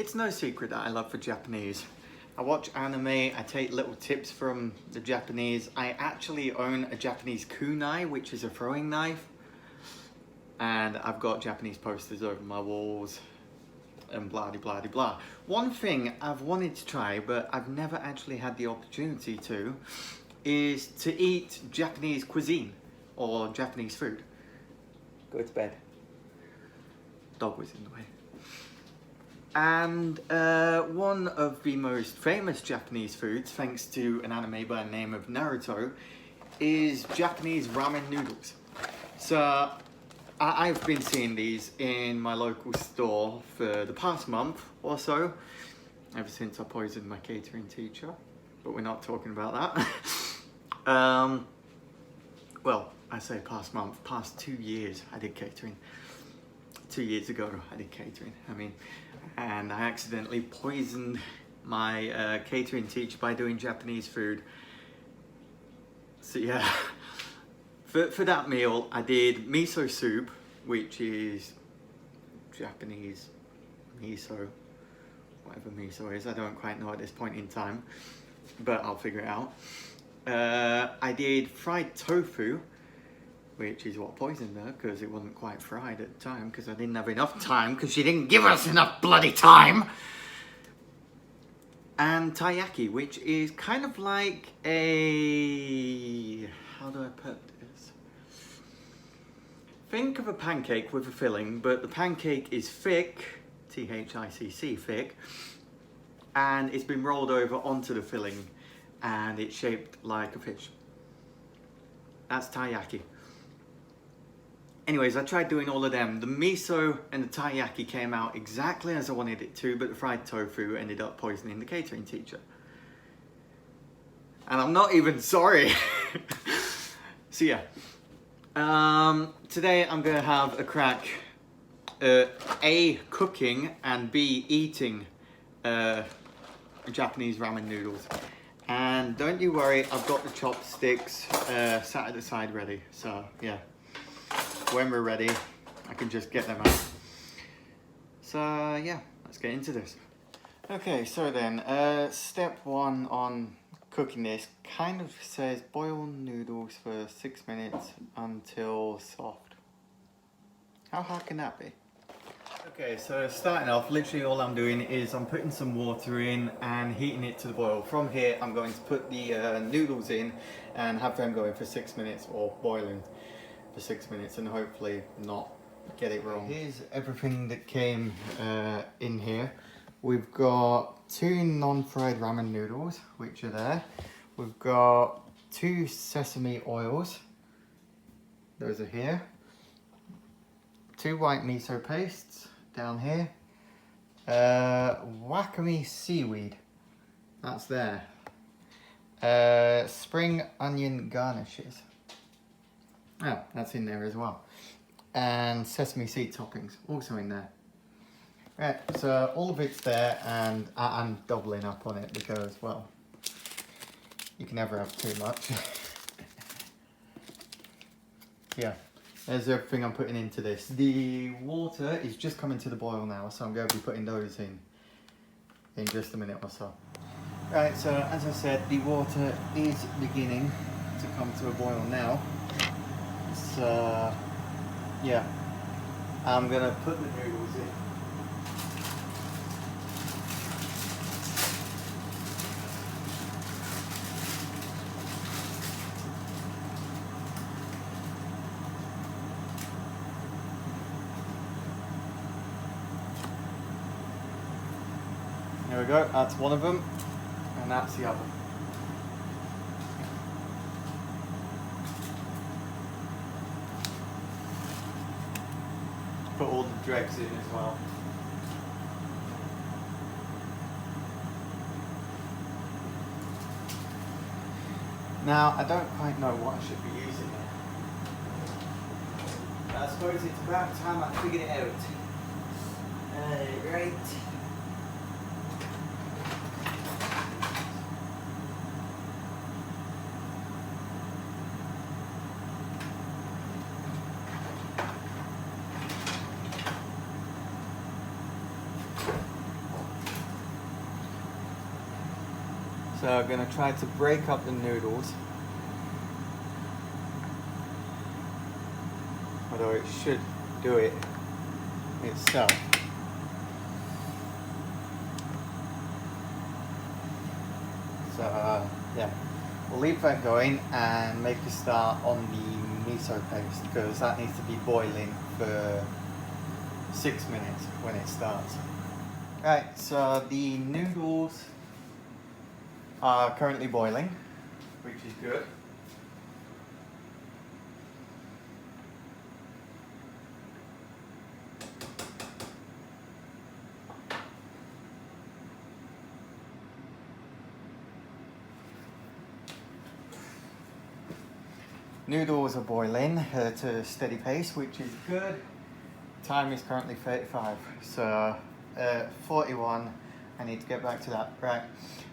It's no secret that I love for Japanese. I watch anime, I take little tips from the Japanese. I actually own a Japanese kunai, which is a throwing knife. And I've got Japanese posters over my walls and blah de blah de blah. One thing I've wanted to try, but I've never actually had the opportunity to, is to eat Japanese cuisine or Japanese food. Go to bed. Dog was in the way. And one of the most famous Japanese foods, thanks to an anime by the name of Naruto, is Japanese ramen noodles. So I've been seeing these in my local store for the past month or so, ever since I poisoned my catering teacher, but we're not talking about that. Well, I say past month, past 2 years I did catering. 2 years ago I did catering, and I accidentally poisoned my catering teacher by doing Japanese food. So yeah, for that meal I did miso soup, which is Japanese miso, whatever miso is, I don't quite know at this point in time, but I'll figure it out. I did fried tofu, which is what poisoned her, because it wasn't quite fried at the time, because I didn't have enough time, because she didn't give us enough bloody time. And taiyaki, which is kind of like a... how do I put this? Think of a pancake with a filling, but the pancake is thick, T-H-I-C-C, thick, and it's been rolled over onto the filling, and it's shaped like a fish. That's taiyaki. Anyways, I tried doing all of them. The miso and the taiyaki came out exactly as I wanted it to, but the fried tofu ended up poisoning the catering teacher. And I'm not even sorry. So yeah, today I'm gonna have a crack at A, cooking, and B, eating Japanese ramen noodles. And don't you worry, I've got the chopsticks sat at the side ready, so yeah. When we're ready, I can just get them out. So yeah, let's get into this. Okay, so then, step one on cooking this kind of says boil noodles for 6 minutes until soft. How hard can that be? Okay, so starting off, literally all I'm doing is I'm putting some water in and heating it to the boil. From here, I'm going to put the noodles in and have them going for 6 minutes, or boiling for 6 minutes, and hopefully not get it wrong. Here's everything that came in here. We've got 2 non-fried ramen noodles, which are there. We've got 2 sesame oils. Those are here. 2 white miso pastes down here. Wakame seaweed. That's there. Spring onion garnishes. Oh, that's in there as well. And sesame seed toppings, also in there. Right, so all of it's there, and I'm doubling up on it because, well, you can never have too much. Yeah, there's everything I'm putting into this. The water is just coming to the boil now, so I'm going to be putting those in just a minute or so. Right, so as I said, the water is beginning to come to a boil now. So, yeah, I'm gonna put the noodles in. There we go, that's one of them, and that's the other. Put all the dregs in as well. Now, I don't quite know what I should be using here. I suppose it's about time I figured it out. Right. So I'm gonna try to break up the noodles. Although it should do it itself. So yeah, we'll leave that going and make a start on the miso paste because that needs to be boiling for 6 minutes when it starts. Right, so the noodles are currently boiling, which is good. Noodles are boiling at a steady pace, which is good. Time is currently 35, so 41. I need to get back to that. Right.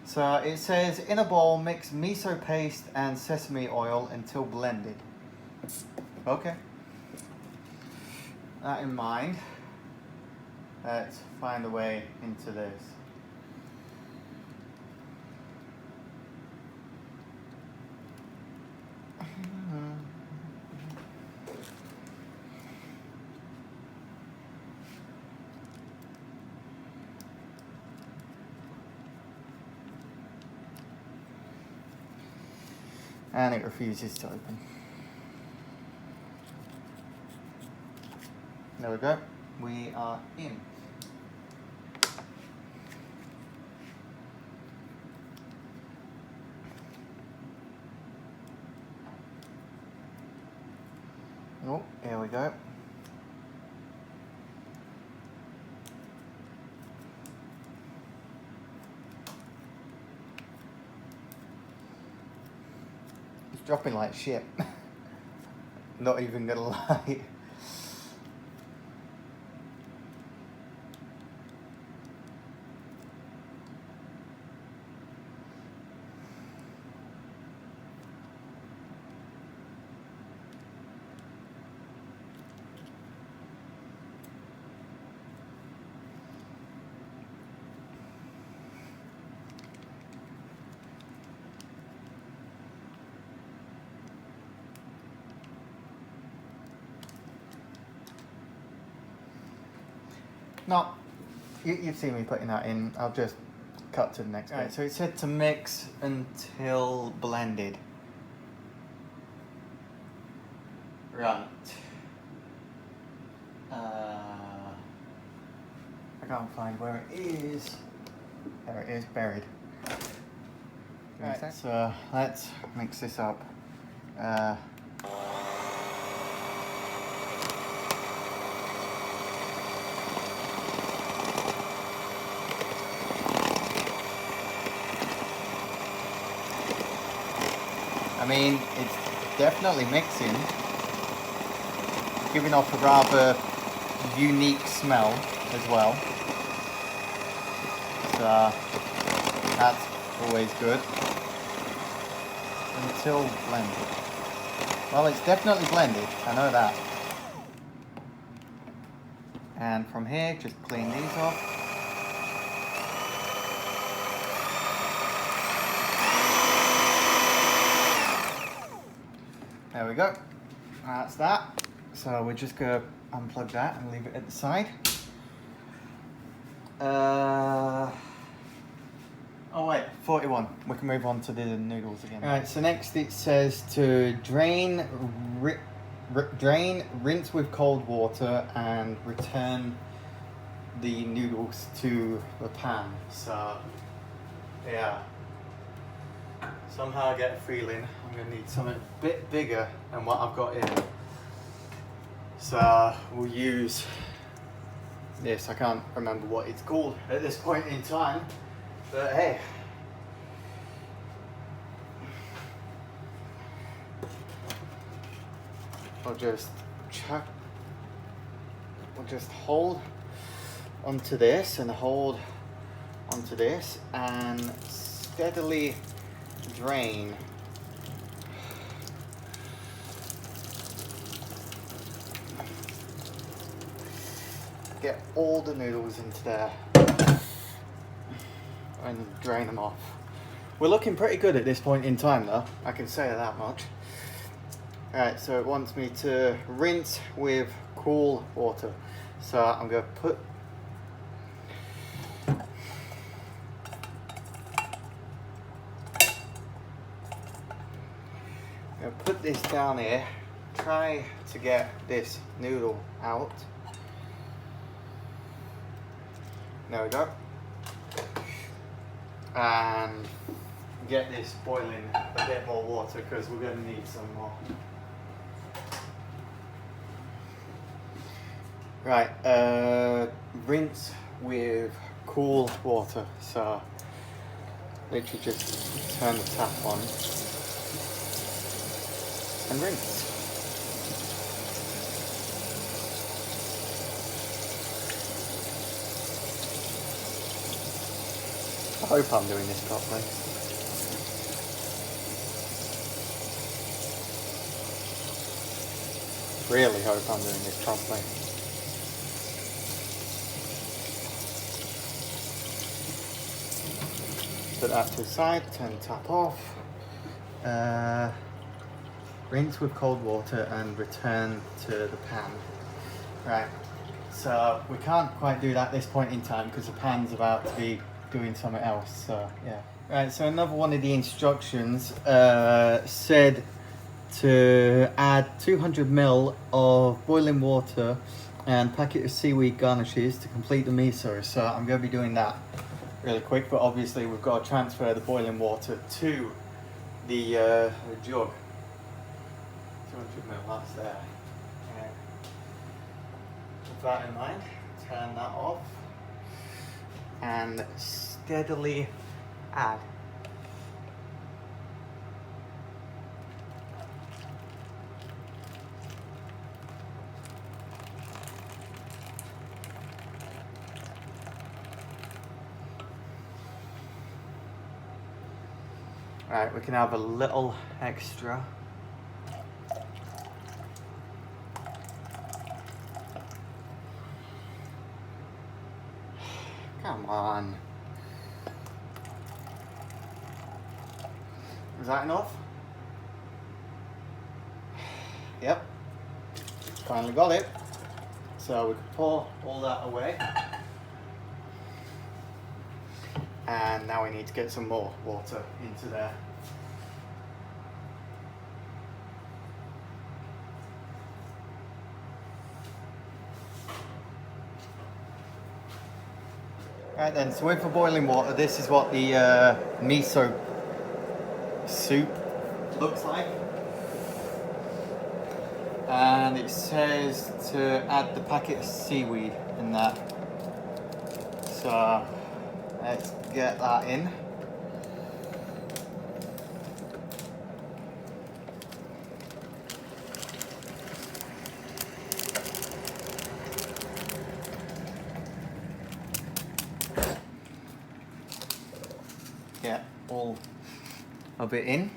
So it says in a bowl, mix miso paste and sesame oil until blended. Okay. That in mind, let's find a way into this. And it refuses to open. There we go. We are in. Oh, here we go. It's dropping like shit. Not even gonna lie. No, you've seen me putting that in. I'll just cut to the next bit. Right, so it said to mix until blended. Right. I can't find where it is. There it is, buried. Right, so let's mix this up. I mean, it's definitely mixing, giving off a rather unique smell as well. So that's always good. Until blended. Well, it's definitely blended, I know that. And from here, just clean these off. There we go. That's that. So we're just gonna unplug that and leave it at the side. Oh wait, 41. We can move on to the noodles again. All right. So next it says to drain, rinse with cold water, and return the noodles to the pan. So yeah. Somehow I get a feeling I'm going to need something a bit bigger than what I've got here. So we'll use this. I can't remember what it's called at this point in time, but hey. I'll just hold onto this and hold onto this and steadily drain. Get all the noodles into there and drain them off. We're looking pretty good at this point in time though, I can say that much. Alright, so it wants me to rinse with cool water. So I'm going to put this down here, try to get this noodle out. There we go. And get this boiling a bit more water because we're going to need some more. Right, rinse with cool water. So literally just turn the tap on and rinse. I hope I'm doing this properly. Really hope I'm doing this properly. Put that to the side, turn the tap off. Rinse with cold water and return to the pan. Right, so we can't quite do that at this point in time because the pan's about to be doing something else, so yeah. Right, so another one of the instructions said to add 200 ml of boiling water and packet of seaweed garnishes to complete the miso. So I'm going to be doing that really quick, but obviously we've got to transfer the boiling water to the jug. 200 ml, that's there. Yeah. With that in mind, turn that off and steadily add. Right, we can have a little extra. Come on. Is that enough? Yep. Finally got it. So we can pour all that away. And now we need to get some more water into there. Right then, so with the boiling water, this is what the miso soup looks like. And it says to add the packet of seaweed in that. So let's get that in. Get all of it in.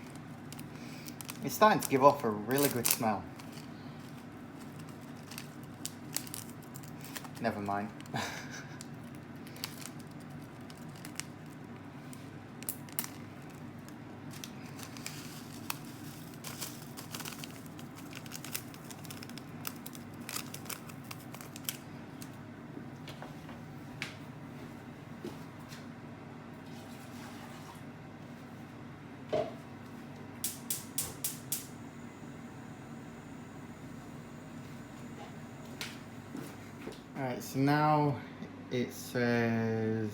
It's starting to give off a really good smell. Never mind. Alright, so now it says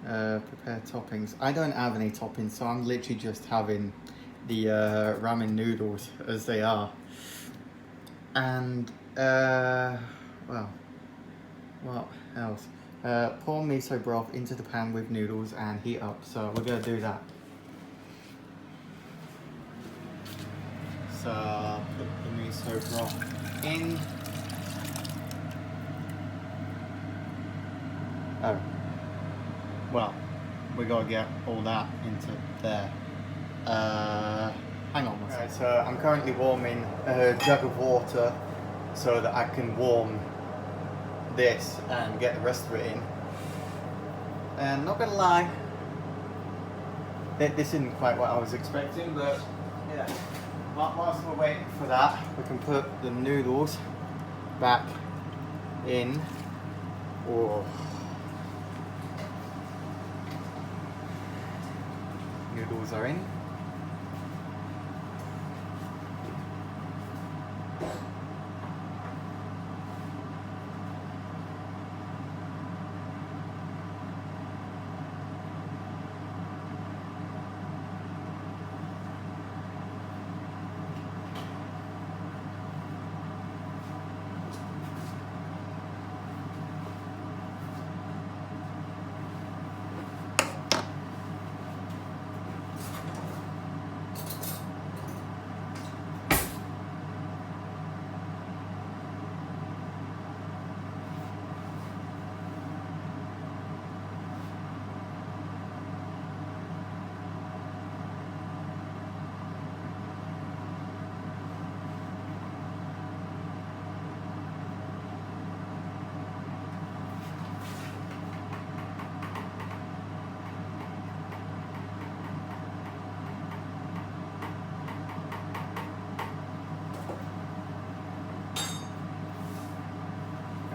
prepare toppings. I don't have any toppings, so I'm literally just having the ramen noodles as they are. And well, what else? Pour miso broth into the pan with noodles and heat up. So we're gonna do that. So put the miso broth in. Oh, well, we gotta get all that into there. Hang on one second. Right, so I'm currently warming a jug of water so that I can warm this and get the rest of it in. And not gonna lie, This isn't quite what I was expecting, but yeah. Whilst we're waiting for that, we can put the noodles back in. Oh. Noodles are in.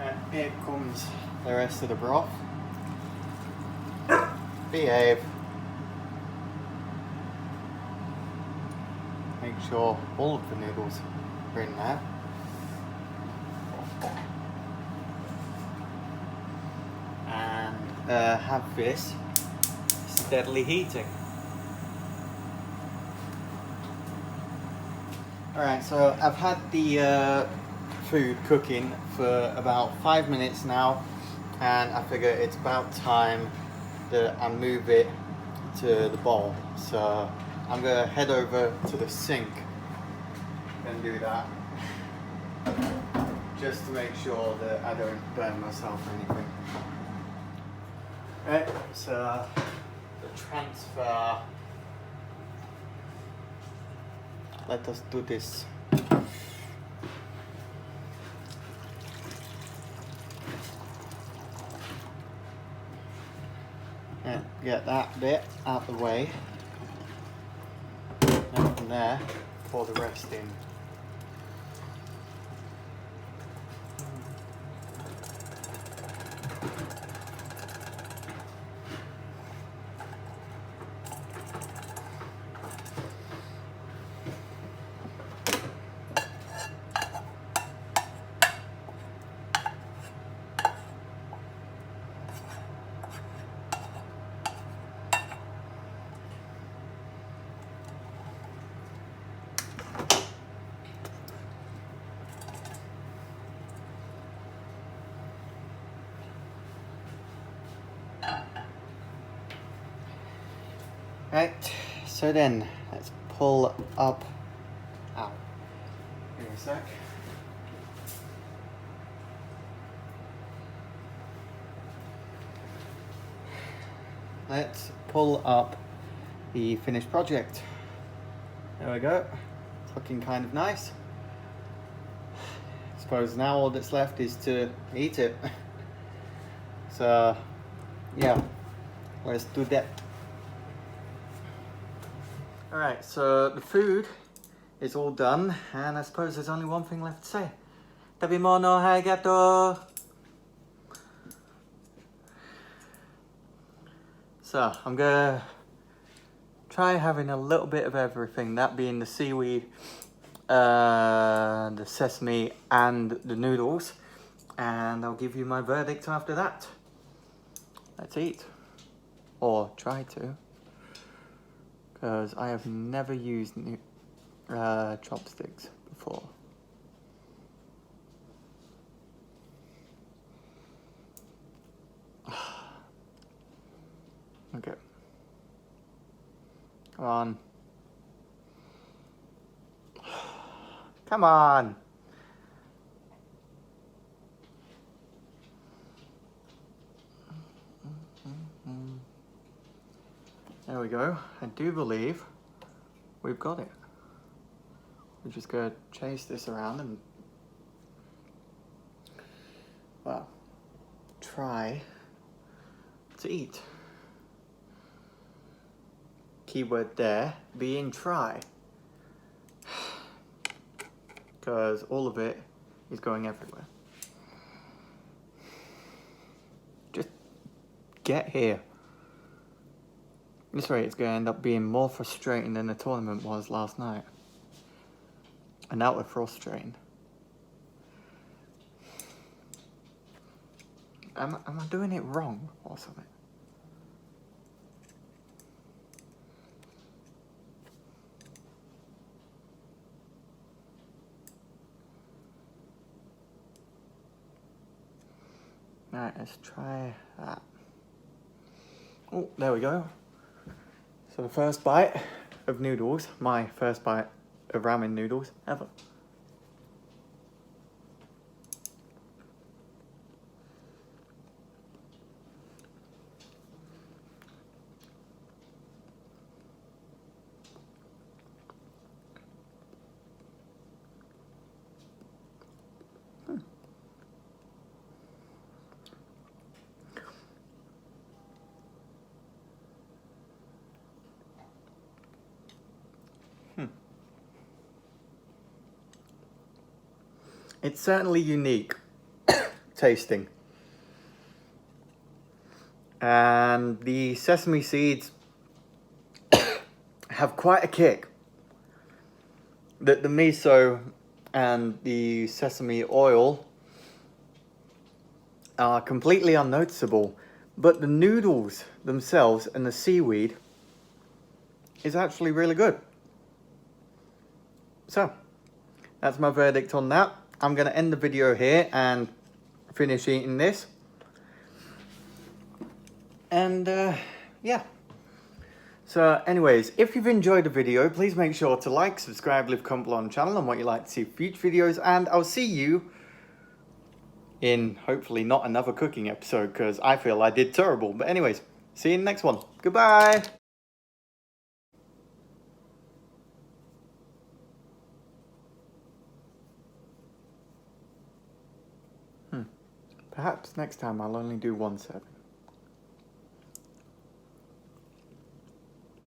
And here comes the rest of the broth. Behave. Make sure all of the noodles are in there. And have this steadily heating. Alright, so I've had the food cooking for about 5 minutes now, and I figure it's about time that I move it to the bowl. So I'm gonna head over to the sink and do that, just to make sure that I don't burn myself or anything. Right, so the transfer. Let us do this. And get that bit out the way. And from there, pour the rest in. Right, so then let's pull up. Ow. Give me a sec. Let's pull up the finished project. There we go. It's looking kind of nice. I suppose now all that's left is to eat it. So, yeah, let's do that. Alright, so the food is all done, and I suppose there's only one thing left to say. Tabimono arigato! So, I'm gonna try having a little bit of everything, that being the seaweed, the sesame, and the noodles, and I'll give you my verdict after that. Let's eat. Or try to. Because I have never used chopsticks before. Okay. Come on. Come on. There we go. I do believe we've got it. We're just going to chase this around and, well, try to eat. keyword there being try. Because all of it is going everywhere. Just get here. This rate it's going to end up being more frustrating than the tournament was last night. And now we're frustrating. Am I doing it wrong or something? Alright, let's try that. Oh, there we go. So the first bite of noodles, my first bite of ramen noodles ever. It's certainly unique tasting. And the sesame seeds have quite a kick. The miso and the sesame oil are completely unnoticeable, but the noodles themselves and the seaweed is actually really good. So, that's my verdict on that. I'm going to end the video here and finish eating this. And yeah. So anyways, if you've enjoyed the video, please make sure to like, subscribe, leave a comment below on the channel and what you'd like to see future videos. And I'll see you in hopefully not another cooking episode, because I feel I did terrible. But anyways, see you in the next one. Goodbye. Perhaps next time I'll only do 1 serving.